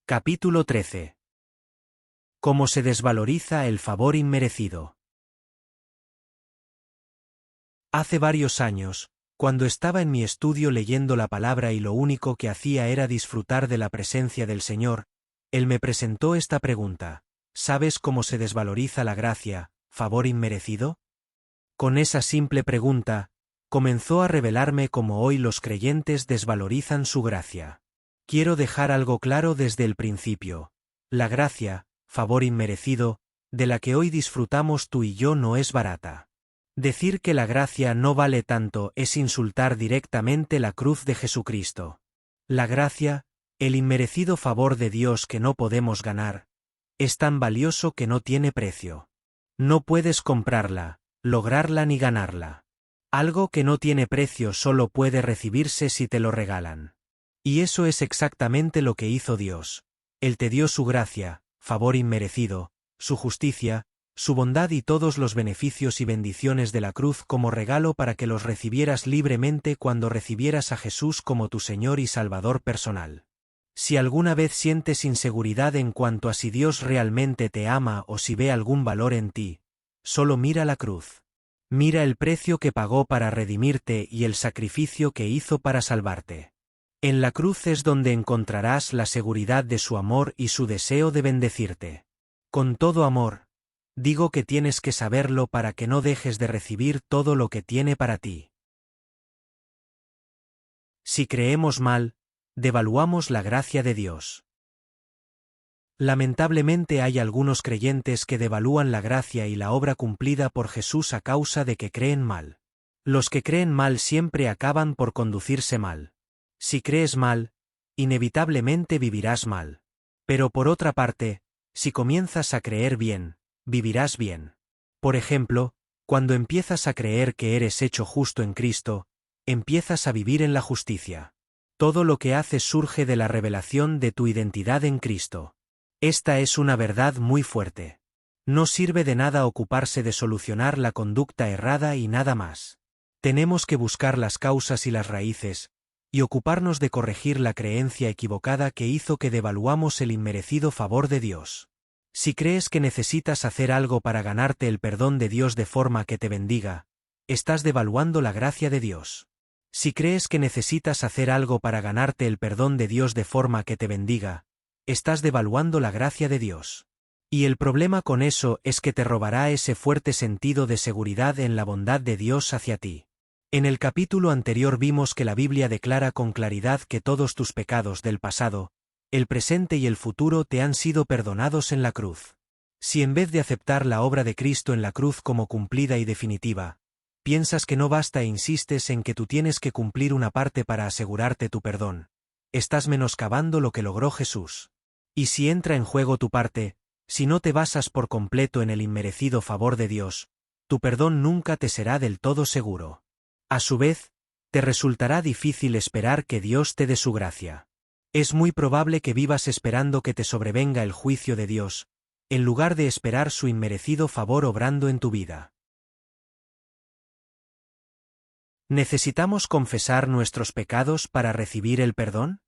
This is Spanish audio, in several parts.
Capítulo 13. Cómo se desvaloriza el favor inmerecido. Hace varios años, cuando estaba en mi estudio leyendo la palabra y lo único que hacía era disfrutar de la presencia del Señor, Él me presentó esta pregunta: ¿sabes cómo se desvaloriza la gracia, favor inmerecido? Con esa simple pregunta, comenzó a revelarme cómo hoy los creyentes desvalorizan su gracia. Quiero dejar algo claro desde el principio. La gracia, favor inmerecido, de la que hoy disfrutamos tú y yo no es barata. Decir que la gracia no vale tanto es insultar directamente la cruz de Jesucristo. La gracia, el inmerecido favor de Dios que no podemos ganar, es tan valioso que no tiene precio. No puedes comprarla, lograrla ni ganarla. Algo que no tiene precio solo puede recibirse si te lo regalan. Y eso es exactamente lo que hizo Dios. Él te dio su gracia, favor inmerecido, su justicia, su bondad y todos los beneficios y bendiciones de la cruz como regalo para que los recibieras libremente cuando recibieras a Jesús como tu Señor y Salvador personal. Si alguna vez sientes inseguridad en cuanto a si Dios realmente te ama o si ve algún valor en ti, solo mira la cruz. Mira el precio que pagó para redimirte y el sacrificio que hizo para salvarte. En la cruz es donde encontrarás la seguridad de su amor y su deseo de bendecirte. Con todo amor, digo que tienes que saberlo para que no dejes de recibir todo lo que tiene para ti. Si creemos mal, devaluamos la gracia de Dios. Lamentablemente hay algunos creyentes que devalúan la gracia y la obra cumplida por Jesús a causa de que creen mal. Los que creen mal siempre acaban por conducirse mal. Si crees mal, inevitablemente vivirás mal. Pero por otra parte, si comienzas a creer bien, vivirás bien. Por ejemplo, cuando empiezas a creer que eres hecho justo en Cristo, empiezas a vivir en la justicia. Todo lo que haces surge de la revelación de tu identidad en Cristo. Esta es una verdad muy fuerte. No sirve de nada ocuparse de solucionar la conducta errada y nada más. Tenemos que buscar las causas y las raíces, y ocuparnos de corregir la creencia equivocada que hizo que devaluamos el inmerecido favor de Dios. Si crees que necesitas hacer algo para ganarte el perdón de Dios de forma que te bendiga, estás devaluando la gracia de Dios. Si crees que necesitas hacer algo para ganarte el perdón de Dios de forma que te bendiga, estás devaluando la gracia de Dios. Y el problema con eso es que te robará ese fuerte sentido de seguridad en la bondad de Dios hacia ti. En el capítulo anterior vimos que la Biblia declara con claridad que todos tus pecados del pasado, el presente y el futuro te han sido perdonados en la cruz. Si en vez de aceptar la obra de Cristo en la cruz como cumplida y definitiva, piensas que no basta e insistes en que tú tienes que cumplir una parte para asegurarte tu perdón, estás menoscabando lo que logró Jesús. Y si entra en juego tu parte, si no te basas por completo en el inmerecido favor de Dios, tu perdón nunca te será del todo seguro. A su vez, te resultará difícil esperar que Dios te dé su gracia. Es muy probable que vivas esperando que te sobrevenga el juicio de Dios, en lugar de esperar su inmerecido favor obrando en tu vida. ¿Necesitamos confesar nuestros pecados para recibir el perdón?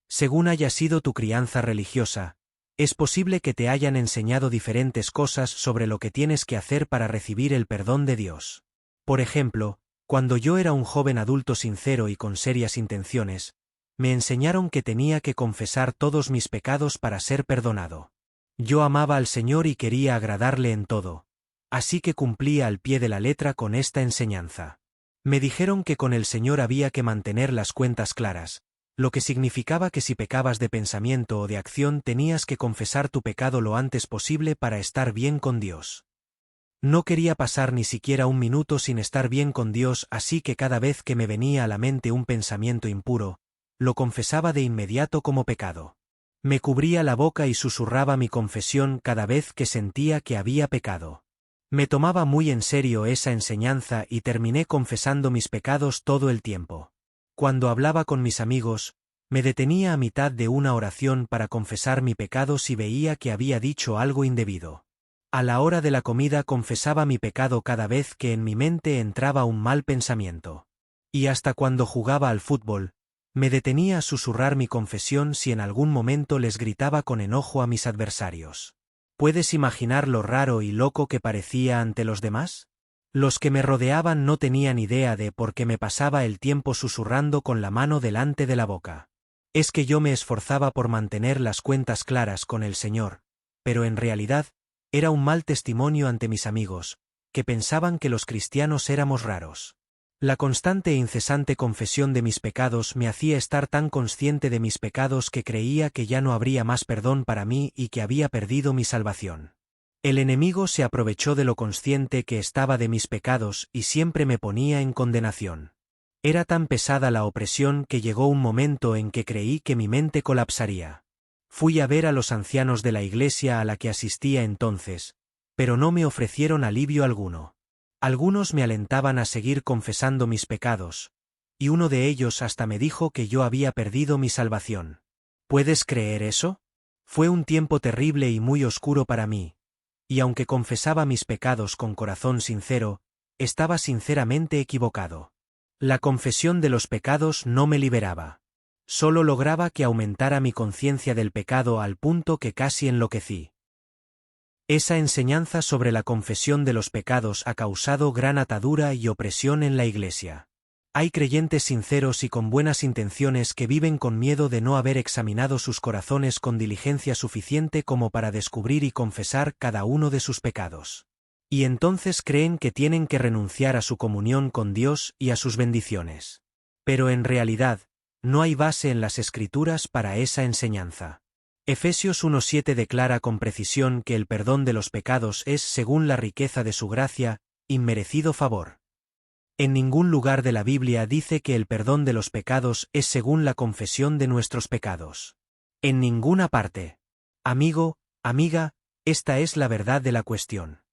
Según haya sido tu crianza religiosa, es posible que te hayan enseñado diferentes cosas sobre lo que tienes que hacer para recibir el perdón de Dios. Por ejemplo, cuando yo era un joven adulto sincero y con serias intenciones, me enseñaron que tenía que confesar todos mis pecados para ser perdonado. Yo amaba al Señor y quería agradarle en todo, así que cumplía al pie de la letra con esta enseñanza. Me dijeron que con el Señor había que mantener las cuentas claras, lo que significaba que si pecabas de pensamiento o de acción tenías que confesar tu pecado lo antes posible para estar bien con Dios. No quería pasar ni siquiera un minuto sin estar bien con Dios, así que cada vez que me venía a la mente un pensamiento impuro, lo confesaba de inmediato como pecado. Me cubría la boca y susurraba mi confesión cada vez que sentía que había pecado. Me tomaba muy en serio esa enseñanza y terminé confesando mis pecados todo el tiempo. Cuando hablaba con mis amigos, me detenía a mitad de una oración para confesar mi pecado si veía que había dicho algo indebido. A la hora de la comida confesaba mi pecado cada vez que en mi mente entraba un mal pensamiento. Y hasta cuando jugaba al fútbol, Me detenía a susurrar mi confesión si en algún momento les gritaba con enojo a mis adversarios. ¿Puedes imaginar lo raro y loco que parecía ante los demás? Los que me rodeaban no tenían idea de por qué me pasaba el tiempo susurrando con la mano delante de la boca. Es que yo me esforzaba por mantener las cuentas claras con el Señor, pero en realidad, era un mal testimonio ante mis amigos, que pensaban que los cristianos éramos raros. La constante e incesante confesión de mis pecados me hacía estar tan consciente de mis pecados que creía que ya no habría más perdón para mí y que había perdido mi salvación. El enemigo se aprovechó de lo consciente que estaba de mis pecados y siempre me ponía en condenación. Era tan pesada la opresión que llegó un momento en que creí que mi mente colapsaría. Fui a ver a los ancianos de la iglesia a la que asistía entonces, pero no me ofrecieron alivio alguno. Algunos me alentaban a seguir confesando mis pecados, y uno de ellos hasta me dijo que yo había perdido mi salvación. ¿Puedes creer eso? Fue un tiempo terrible y muy oscuro para mí, y aunque confesaba mis pecados con corazón sincero, estaba sinceramente equivocado. La confesión de los pecados no me liberaba. Solo lograba que aumentara mi conciencia del pecado al punto que casi enloquecí. Esa enseñanza sobre la confesión de los pecados ha causado gran atadura y opresión en la Iglesia. Hay creyentes sinceros y con buenas intenciones que viven con miedo de no haber examinado sus corazones con diligencia suficiente como para descubrir y confesar cada uno de sus pecados. Y entonces creen que tienen que renunciar a su comunión con Dios y a sus bendiciones. Pero en realidad, no hay base en las Escrituras para esa enseñanza. Efesios 1:7 declara con precisión que el perdón de los pecados es, según la riqueza de su gracia, inmerecido favor. En ningún lugar de la Biblia dice que el perdón de los pecados es según la confesión de nuestros pecados. En ninguna parte. Amigo, amiga, esta es la verdad de la cuestión.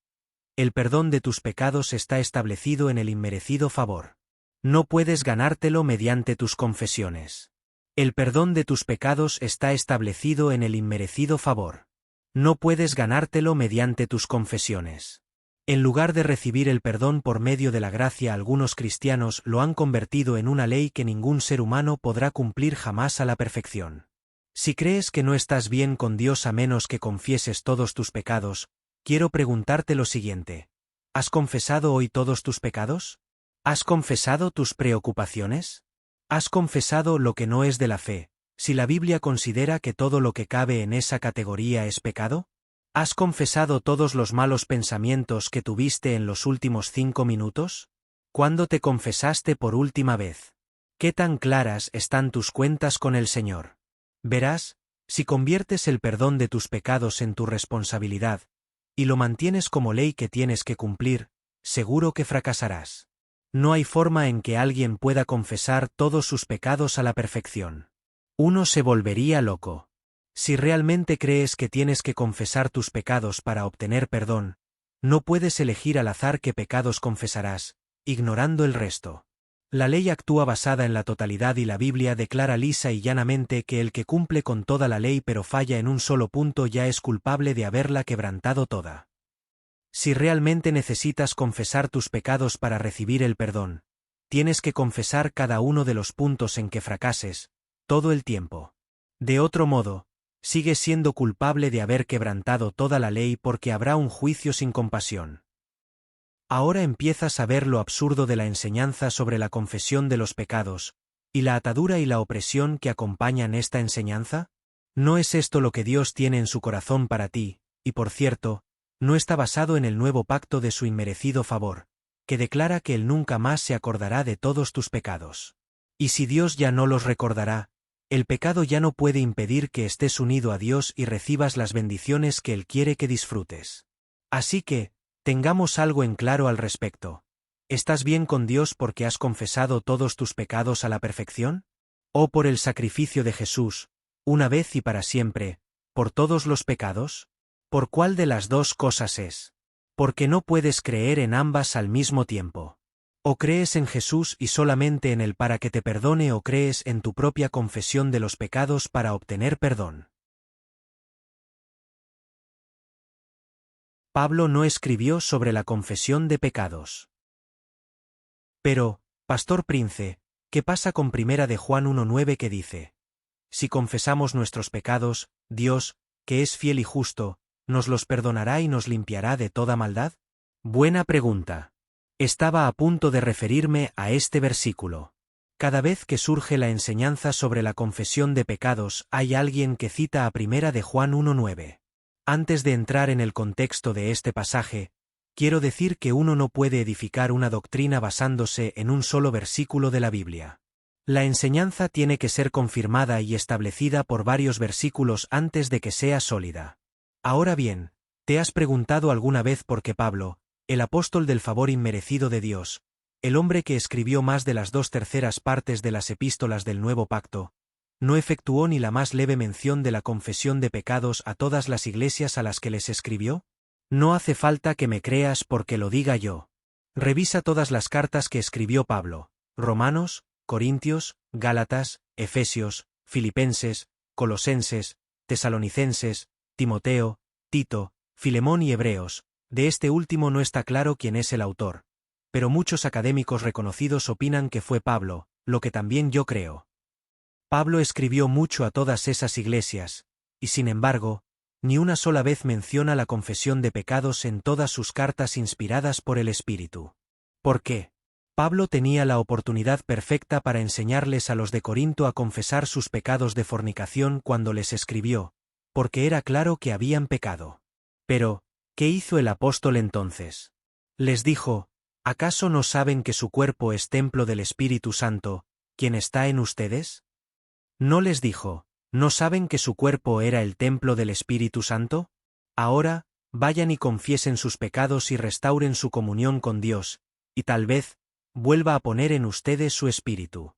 El perdón de tus pecados está establecido en el inmerecido favor. No puedes ganártelo mediante tus confesiones. El perdón de tus pecados está establecido en el inmerecido favor. No puedes ganártelo mediante tus confesiones. En lugar de recibir el perdón por medio de la gracia, algunos cristianos lo han convertido en una ley que ningún ser humano podrá cumplir jamás a la perfección. Si crees que no estás bien con Dios a menos que confieses todos tus pecados, quiero preguntarte lo siguiente. ¿Has confesado hoy todos tus pecados? ¿Has confesado tus preocupaciones? ¿Has confesado lo que no es de la fe, si la Biblia considera que todo lo que cabe en esa categoría es pecado? ¿Has confesado todos los malos pensamientos que tuviste en los últimos 5 minutos? ¿Cuándo te confesaste por última vez? ¿Qué tan claras están tus cuentas con el Señor? Verás, si conviertes el perdón de tus pecados en tu responsabilidad, y lo mantienes como ley que tienes que cumplir, seguro que fracasarás. No hay forma en que alguien pueda confesar todos sus pecados a la perfección. Uno se volvería loco. Si realmente crees que tienes que confesar tus pecados para obtener perdón, no puedes elegir al azar qué pecados confesarás, ignorando el resto. La ley actúa basada en la totalidad y la Biblia declara lisa y llanamente que el que cumple con toda la ley pero falla en un solo punto ya es culpable de haberla quebrantado toda. Si realmente necesitas confesar tus pecados para recibir el perdón, tienes que confesar cada uno de los puntos en que fracases, todo el tiempo. De otro modo, sigues siendo culpable de haber quebrantado toda la ley porque habrá un juicio sin compasión. Ahora empiezas a ver lo absurdo de la enseñanza sobre la confesión de los pecados, y la atadura y la opresión que acompañan esta enseñanza. ¿No es esto lo que Dios tiene en su corazón para ti? Y por cierto, no está basado en el nuevo pacto de su inmerecido favor, que declara que Él nunca más se acordará de todos tus pecados. Y si Dios ya no los recordará, el pecado ya no puede impedir que estés unido a Dios y recibas las bendiciones que Él quiere que disfrutes. Así que, tengamos algo en claro al respecto. ¿Estás bien con Dios porque has confesado todos tus pecados a la perfección? ¿O por el sacrificio de Jesús, una vez y para siempre, por todos los pecados? ¿Por cuál de las dos cosas es? Porque no puedes creer en ambas al mismo tiempo. O crees en Jesús y solamente en Él para que te perdone o crees en tu propia confesión de los pecados para obtener perdón. Pablo no escribió sobre la confesión de pecados. Pero, Pastor Prince, ¿Qué pasa con 1 de Juan 1:9 que dice? Si confesamos nuestros pecados, Dios, que es fiel y justo, ¿nos los perdonará y nos limpiará de toda maldad? Buena pregunta. Estaba a punto de referirme a este versículo. Cada vez que surge la enseñanza sobre la confesión de pecados, hay alguien que cita a 1 de Juan 1:9. Antes de entrar en el contexto de este pasaje, quiero decir que uno no puede edificar una doctrina basándose en un solo versículo de la Biblia. La enseñanza tiene que ser confirmada y establecida por varios versículos antes de que sea sólida. Ahora bien, ¿te has preguntado alguna vez por qué Pablo, el apóstol del favor inmerecido de Dios, el hombre que escribió más de las 2/3 partes de las epístolas del Nuevo Pacto, no efectuó ni la más leve mención de la confesión de pecados a todas las iglesias a las que les escribió? No hace falta que me creas porque lo diga yo. Revisa todas las cartas que escribió Pablo: Romanos, Corintios, Gálatas, Efesios, Filipenses, Colosenses, Tesalonicenses, Timoteo, Tito, Filemón y Hebreos. De este último no está claro quién es el autor, pero muchos académicos reconocidos opinan que fue Pablo, lo que también yo creo. Pablo escribió mucho a todas esas iglesias, y sin embargo, ni una sola vez menciona la confesión de pecados en todas sus cartas inspiradas por el Espíritu. ¿Por qué? Pablo tenía la oportunidad perfecta para enseñarles a los de Corinto a confesar sus pecados de fornicación cuando les escribió, porque era claro que habían pecado. Pero, ¿qué hizo el apóstol entonces? Les dijo: ¿acaso no saben que su cuerpo es templo del Espíritu Santo, quien está en ustedes? ¿No les dijo: ¿no saben que su cuerpo era el templo del Espíritu Santo? Ahora, vayan y confiesen sus pecados y restauren su comunión con Dios, y tal vez vuelva a poner en ustedes su espíritu.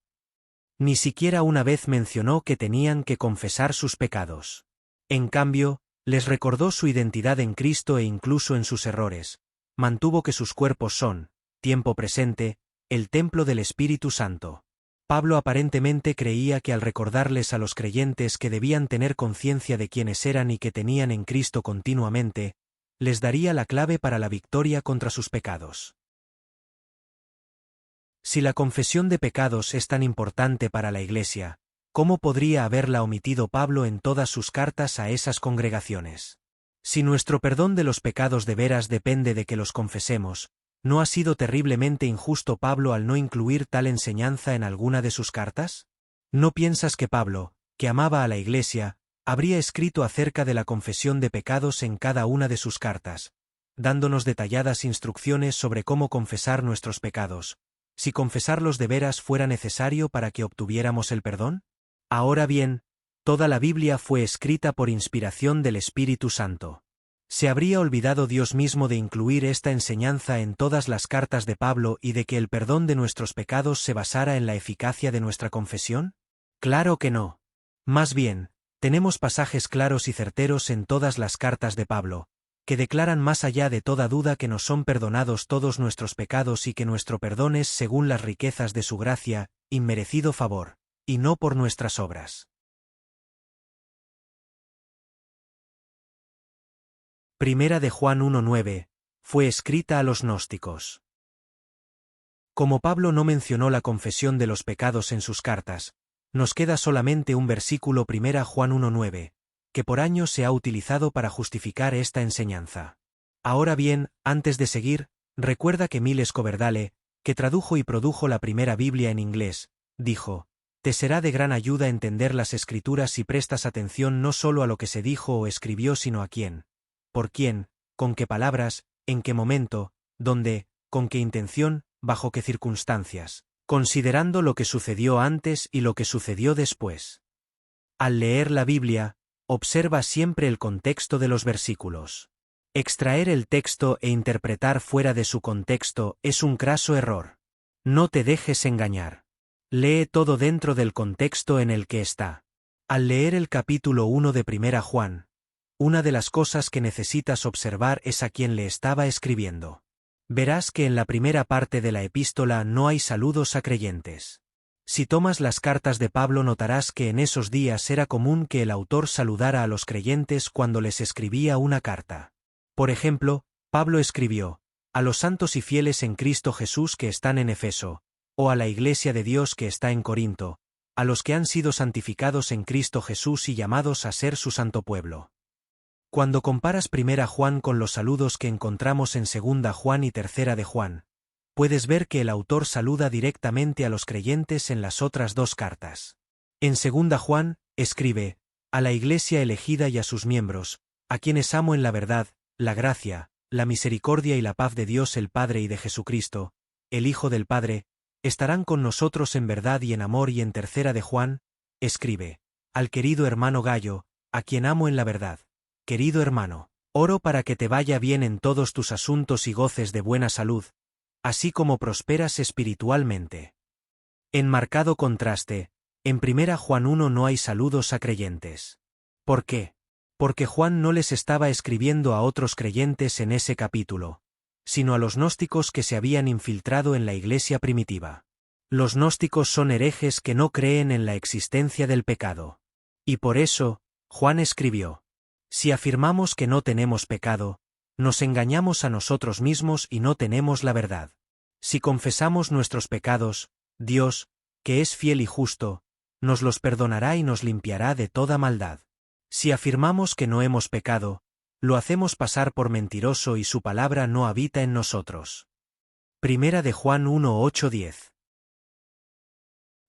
Ni siquiera una vez mencionó que tenían que confesar sus pecados. En cambio, les recordó su identidad en Cristo e incluso en sus errores. Mantuvo que sus cuerpos son, tiempo presente, el templo del Espíritu Santo. Pablo aparentemente creía que al recordarles a los creyentes que debían tener conciencia de quiénes eran y que tenían en Cristo continuamente, les daría la clave para la victoria contra sus pecados. Si la confesión de pecados es tan importante para la Iglesia, ¿cómo podría haberla omitido Pablo en todas sus cartas a esas congregaciones? Si nuestro perdón de los pecados de veras depende de que los confesemos, ¿no ha sido terriblemente injusto Pablo al no incluir tal enseñanza en alguna de sus cartas? ¿No piensas que Pablo, que amaba a la Iglesia, habría escrito acerca de la confesión de pecados en cada una de sus cartas, dándonos detalladas instrucciones sobre cómo confesar nuestros pecados, si confesarlos de veras fuera necesario para que obtuviéramos el perdón? Ahora bien, toda la Biblia fue escrita por inspiración del Espíritu Santo. ¿Se habría olvidado Dios mismo de incluir esta enseñanza en todas las cartas de Pablo y de que el perdón de nuestros pecados se basara en la eficacia de nuestra confesión? Claro que no. Más bien, tenemos pasajes claros y certeros en todas las cartas de Pablo, que declaran más allá de toda duda que nos son perdonados todos nuestros pecados y que nuestro perdón es según las riquezas de su gracia, inmerecido favor, y no por nuestras obras. 1 de Juan 1:9, fue escrita a los gnósticos. Como Pablo no mencionó la confesión de los pecados en sus cartas, nos queda solamente un versículo 1 Juan 1:9, que por años se ha utilizado para justificar esta enseñanza. Ahora bien, antes de seguir, recuerda que Miles Coverdale, que tradujo y produjo la primera Biblia en inglés, dijo: te será de gran ayuda entender las Escrituras si prestas atención no solo a lo que se dijo o escribió sino a quién, por quién, con qué palabras, en qué momento, dónde, con qué intención, bajo qué circunstancias, considerando lo que sucedió antes y lo que sucedió después. Al leer la Biblia, observa siempre el contexto de los versículos. Extraer el texto e interpretar fuera de su contexto es un craso error. No te dejes engañar. Lee todo dentro del contexto en el que está. Al leer el capítulo 1 de 1 Juan, una de las cosas que necesitas observar es a quién le estaba escribiendo. Verás que en la primera parte de la epístola no hay saludos a creyentes. Si tomas las cartas de Pablo notarás que en esos días era común que el autor saludara a los creyentes cuando les escribía una carta. Por ejemplo, Pablo escribió: a los santos y fieles en Cristo Jesús que están en Efeso, o a la Iglesia de Dios que está en Corinto, a los que han sido santificados en Cristo Jesús y llamados a ser su santo pueblo. Cuando comparas 1 Juan con los saludos que encontramos en 2 Juan y 3 de Juan, puedes ver que el autor saluda directamente a los creyentes en las otras dos cartas. En 2 Juan, escribe, a la Iglesia elegida y a sus miembros, a quienes amo en la verdad, la gracia, la misericordia y la paz de Dios el Padre y de Jesucristo, el Hijo del Padre, estarán con nosotros en verdad y en amor. Y en 3 de Juan, escribe, al querido hermano Gayo, a quien amo en la verdad. Querido hermano, oro para que te vaya bien en todos tus asuntos y goces de buena salud, así como prosperas espiritualmente. En marcado contraste, en 1 Juan 1 no hay saludos a creyentes. ¿Por qué? Porque Juan no les estaba escribiendo a otros creyentes en ese capítulo, sino a los gnósticos que se habían infiltrado en la iglesia primitiva. Los gnósticos son herejes que no creen en la existencia del pecado. Y por eso, Juan escribió, si afirmamos que no tenemos pecado, nos engañamos a nosotros mismos y no tenemos la verdad. Si confesamos nuestros pecados, Dios, que es fiel y justo, nos los perdonará y nos limpiará de toda maldad. Si afirmamos que no hemos pecado, lo hacemos pasar por mentiroso y su palabra no habita en nosotros. 1 de Juan 1:8-10.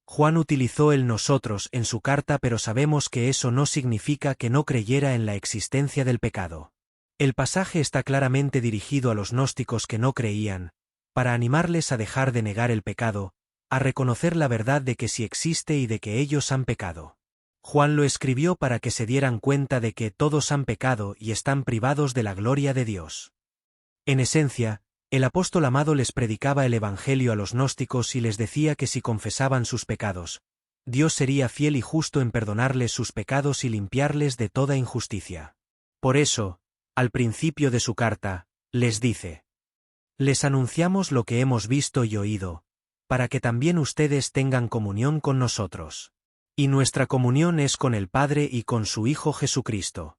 Juan utilizó el nosotros en su carta, pero sabemos que eso no significa que no creyera en la existencia del pecado. El pasaje está claramente dirigido a los gnósticos que no creían, para animarles a dejar de negar el pecado, a reconocer la verdad de que sí existe y de que ellos han pecado. Juan lo escribió para que se dieran cuenta de que todos han pecado y están privados de la gloria de Dios. En esencia, el apóstol amado les predicaba el Evangelio a los gnósticos y les decía que si confesaban sus pecados, Dios sería fiel y justo en perdonarles sus pecados y limpiarles de toda injusticia. Por eso, al principio de su carta, les dice: les anunciamos lo que hemos visto y oído, para que también ustedes tengan comunión con nosotros. Y nuestra comunión es con el Padre y con su Hijo Jesucristo.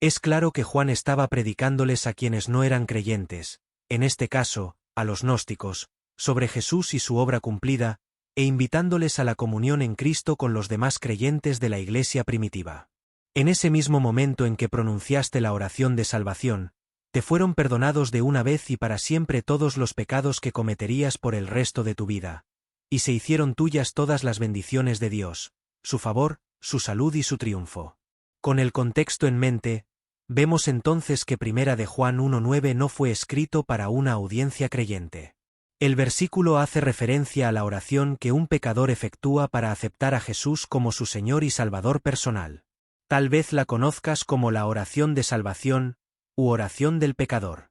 Es claro que Juan estaba predicándoles a quienes no eran creyentes, en este caso, a los gnósticos, sobre Jesús y su obra cumplida, e invitándoles a la comunión en Cristo con los demás creyentes de la iglesia primitiva. En ese mismo momento en que pronunciaste la oración de salvación, te fueron perdonados de una vez y para siempre todos los pecados que cometerías por el resto de tu vida, y se hicieron tuyas todas las bendiciones de Dios, su favor, su salud y su triunfo. Con el contexto en mente, vemos entonces que 1 de Juan 1:9 no fue escrito para una audiencia creyente. El versículo hace referencia a la oración que un pecador efectúa para aceptar a Jesús como su Señor y Salvador personal. Tal vez la conozcas como la oración de salvación, u oración del pecador.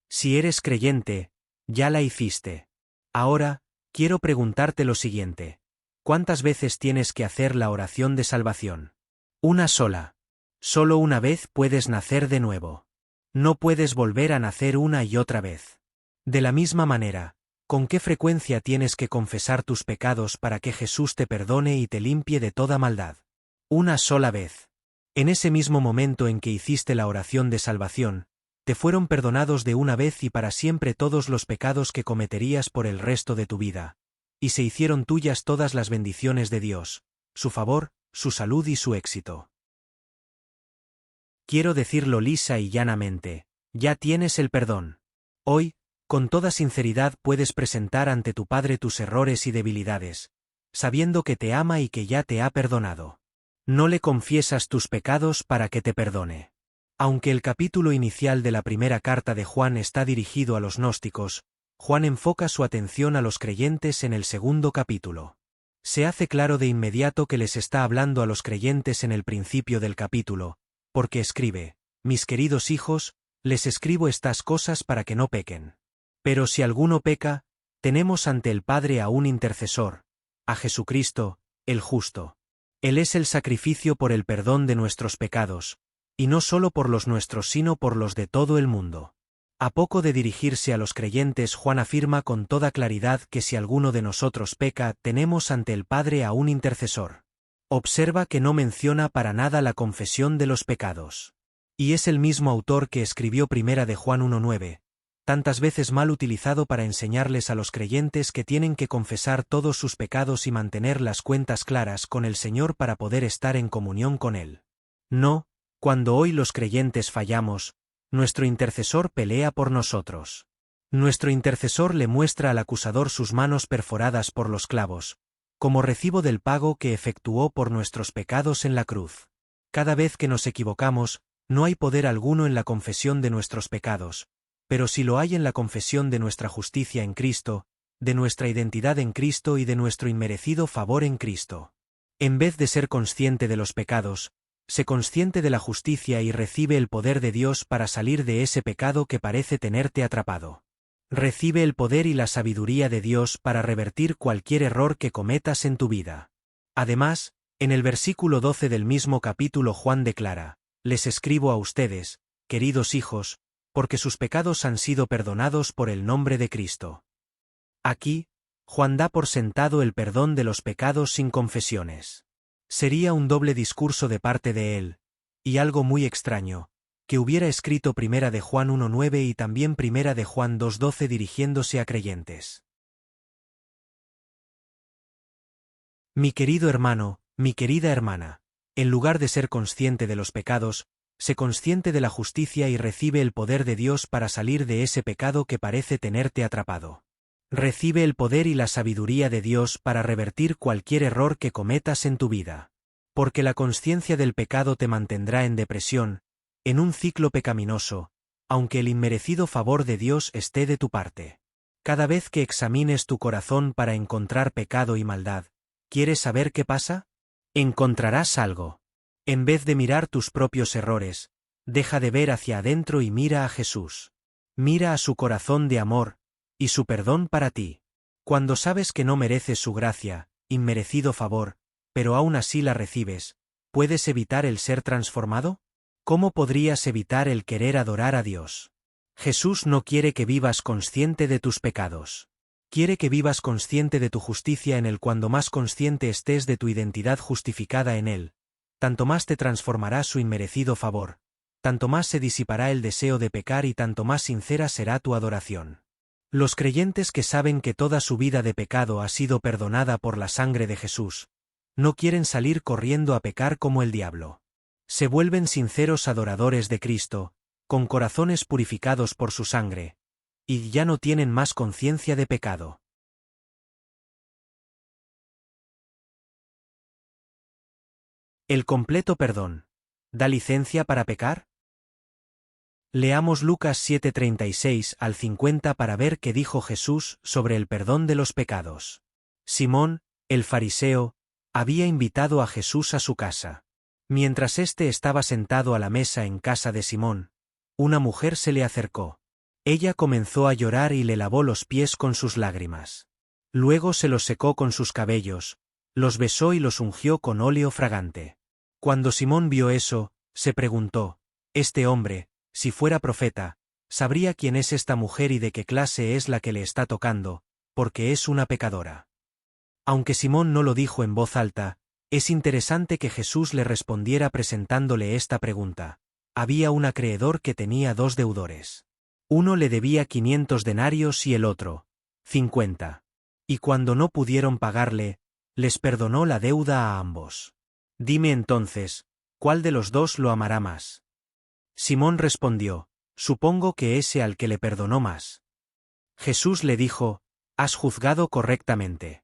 Si eres creyente, ya la hiciste. Ahora, quiero preguntarte lo siguiente: ¿cuántas veces tienes que hacer la oración de salvación? Una sola. Solo una vez puedes nacer de nuevo. No puedes volver a nacer una y otra vez. De la misma manera, ¿con qué frecuencia tienes que confesar tus pecados para que Jesús te perdone y te limpie de toda maldad? Una sola vez. En ese mismo momento en que hiciste la oración de salvación, te fueron perdonados de una vez y para siempre todos los pecados que cometerías por el resto de tu vida, y se hicieron tuyas todas las bendiciones de Dios, su favor, su salud y su éxito. Quiero decirlo lisa y llanamente: ya tienes el perdón. Hoy, con toda sinceridad puedes presentar ante tu Padre tus errores y debilidades, sabiendo que te ama y que ya te ha perdonado. No le confiesas tus pecados para que te perdone. Aunque el capítulo inicial de la primera carta de Juan está dirigido a los gnósticos, Juan enfoca su atención a los creyentes en el segundo capítulo. Se hace claro de inmediato que les está hablando a los creyentes en el principio del capítulo, porque escribe: mis queridos hijos, les escribo estas cosas para que no pequen. Pero si alguno peca, tenemos ante el Padre a un intercesor, a Jesucristo, el justo. Él es el sacrificio por el perdón de nuestros pecados, y no solo por los nuestros sino por los de todo el mundo. A poco de dirigirse a los creyentes, Juan afirma con toda claridad que si alguno de nosotros peca, tenemos ante el Padre a un intercesor. Observa que no menciona para nada la confesión de los pecados. Y es el mismo autor que escribió 1 de Juan 1:9. tantas veces mal utilizado para enseñarles a los creyentes que tienen que confesar todos sus pecados y mantener las cuentas claras con el Señor para poder estar en comunión con Él. No, cuando hoy los creyentes fallamos, nuestro intercesor pelea por nosotros. Nuestro intercesor le muestra al acusador sus manos perforadas por los clavos, como recibo del pago que efectuó por nuestros pecados en la cruz. Cada vez que nos equivocamos, no hay poder alguno en la confesión de nuestros pecados, pero sí lo hay en la confesión de nuestra justicia en Cristo, de nuestra identidad en Cristo y de nuestro inmerecido favor en Cristo. En vez de ser consciente de los pecados, sé consciente de la justicia y recibe el poder de Dios para salir de ese pecado que parece tenerte atrapado. Recibe el poder y la sabiduría de Dios para revertir cualquier error que cometas en tu vida. Además, en el versículo 12 del mismo capítulo Juan declara: «Les escribo a ustedes, queridos hijos, porque sus pecados han sido perdonados por el nombre de Cristo». Aquí, Juan da por sentado el perdón de los pecados sin confesiones. Sería un doble discurso de parte de él, y algo muy extraño, que hubiera escrito Primera de Juan 1:9 y también Primera de Juan 2:12 dirigiéndose a creyentes. Mi querido hermano, mi querida hermana, en lugar de ser consciente de los pecados, sé consciente de la justicia y recibe el poder de Dios para salir de ese pecado que parece tenerte atrapado. Recibe el poder y la sabiduría de Dios para revertir cualquier error que cometas en tu vida. Porque la consciencia del pecado te mantendrá en depresión, en un ciclo pecaminoso, aunque el inmerecido favor de Dios esté de tu parte. Cada vez que examines tu corazón para encontrar pecado y maldad, ¿quieres saber qué pasa? Encontrarás algo. En vez de mirar tus propios errores, deja de ver hacia adentro y mira a Jesús. Mira a su corazón de amor y su perdón para ti. Cuando sabes que no mereces su gracia, inmerecido favor, pero aún así la recibes, ¿puedes evitar el ser transformado? ¿Cómo podrías evitar el querer adorar a Dios? Jesús no quiere que vivas consciente de tus pecados. Quiere que vivas consciente de tu justicia en Él. Cuando más consciente estés de tu identidad justificada en Él, tanto más te transformará su inmerecido favor, tanto más se disipará el deseo de pecar y tanto más sincera será tu adoración. Los creyentes que saben que toda su vida de pecado ha sido perdonada por la sangre de Jesús, no quieren salir corriendo a pecar como el diablo. Se vuelven sinceros adoradores de Cristo, con corazones purificados por su sangre, y ya no tienen más conciencia de pecado. El completo perdón. ¿Da licencia para pecar? Leamos Lucas 7:36 al 50 para ver qué dijo Jesús sobre el perdón de los pecados. Simón, el fariseo, había invitado a Jesús a su casa. Mientras éste estaba sentado a la mesa en casa de Simón, una mujer se le acercó. Ella comenzó a llorar y le lavó los pies con sus lágrimas. Luego se los secó con sus cabellos, los besó y los ungió con óleo fragante. Cuando Simón vio eso, se preguntó: «Este hombre, si fuera profeta, sabría quién es esta mujer y de qué clase es la que le está tocando, porque es una pecadora». Aunque Simón no lo dijo en voz alta, es interesante que Jesús le respondiera presentándole esta pregunta. Había un acreedor que tenía 2 deudores. Uno le debía 500 denarios y el otro 50. Y cuando no pudieron pagarle, les perdonó la deuda a ambos. Dime entonces, ¿cuál de los dos lo amará más? Simón respondió: supongo que ese al que le perdonó más. Jesús le dijo: has juzgado correctamente.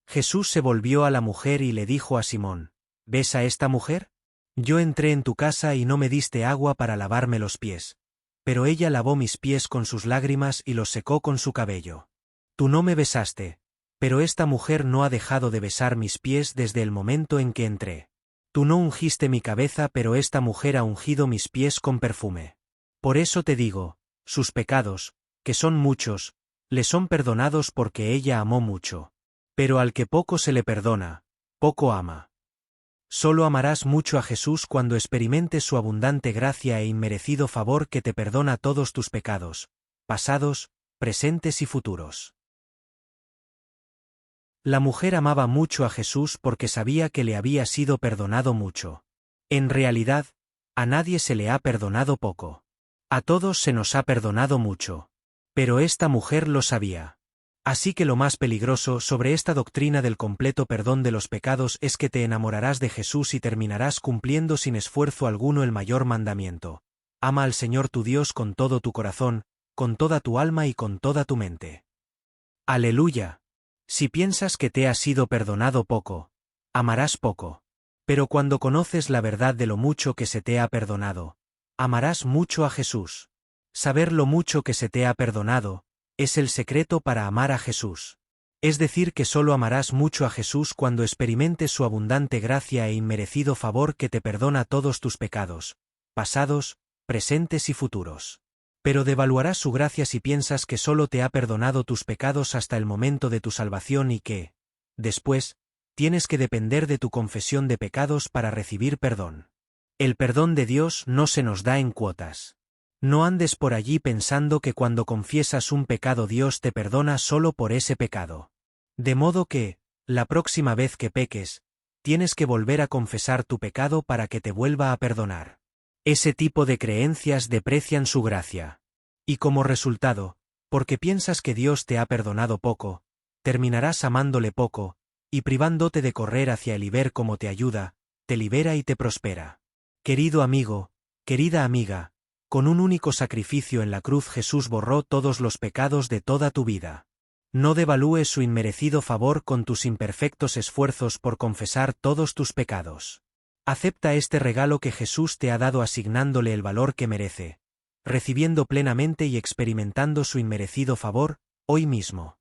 Jesús se volvió a la mujer y le dijo a Simón: ¿ves a esta mujer? Yo entré en tu casa y no me diste agua para lavarme los pies, pero ella lavó mis pies con sus lágrimas y los secó con su cabello. Tú no me besaste, pero esta mujer no ha dejado de besar mis pies desde el momento en que entré. Tú no ungiste mi cabeza, pero esta mujer ha ungido mis pies con perfume. Por eso te digo, sus pecados, que son muchos, le son perdonados porque ella amó mucho. Pero al que poco se le perdona, poco ama. Solo amarás mucho a Jesús cuando experimentes su abundante gracia e inmerecido favor que te perdona todos tus pecados, pasados, presentes y futuros. La mujer amaba mucho a Jesús porque sabía que le había sido perdonado mucho. En realidad, a nadie se le ha perdonado poco. A todos se nos ha perdonado mucho. Pero esta mujer lo sabía. Así que lo más peligroso sobre esta doctrina del completo perdón de los pecados es que te enamorarás de Jesús y terminarás cumpliendo sin esfuerzo alguno el mayor mandamiento. Ama al Señor tu Dios con todo tu corazón, con toda tu alma y con toda tu mente. Aleluya. Si piensas que te ha sido perdonado poco, amarás poco. Pero cuando conoces la verdad de lo mucho que se te ha perdonado, amarás mucho a Jesús. Saber lo mucho que se te ha perdonado es el secreto para amar a Jesús. Es decir, que solo amarás mucho a Jesús cuando experimentes su abundante gracia e inmerecido favor que te perdona todos tus pecados, pasados, presentes y futuros. Pero devaluarás su gracia si piensas que solo te ha perdonado tus pecados hasta el momento de tu salvación y que, después, tienes que depender de tu confesión de pecados para recibir perdón. El perdón de Dios no se nos da en cuotas. No andes por allí pensando que cuando confiesas un pecado Dios te perdona solo por ese pecado. De modo que, la próxima vez que peques, tienes que volver a confesar tu pecado para que te vuelva a perdonar. Ese tipo de creencias deprecian su gracia. Y como resultado, porque piensas que Dios te ha perdonado poco, terminarás amándole poco, y privándote de correr hacia el y ver cómo te ayuda, te libera y te prospera. Querido amigo, querida amiga, con un único sacrificio en la cruz Jesús borró todos los pecados de toda tu vida. No devalúes su inmerecido favor con tus imperfectos esfuerzos por confesar todos tus pecados. Acepta este regalo que Jesús te ha dado asignándole el valor que merece, recibiendo plenamente y experimentando su inmerecido favor, hoy mismo.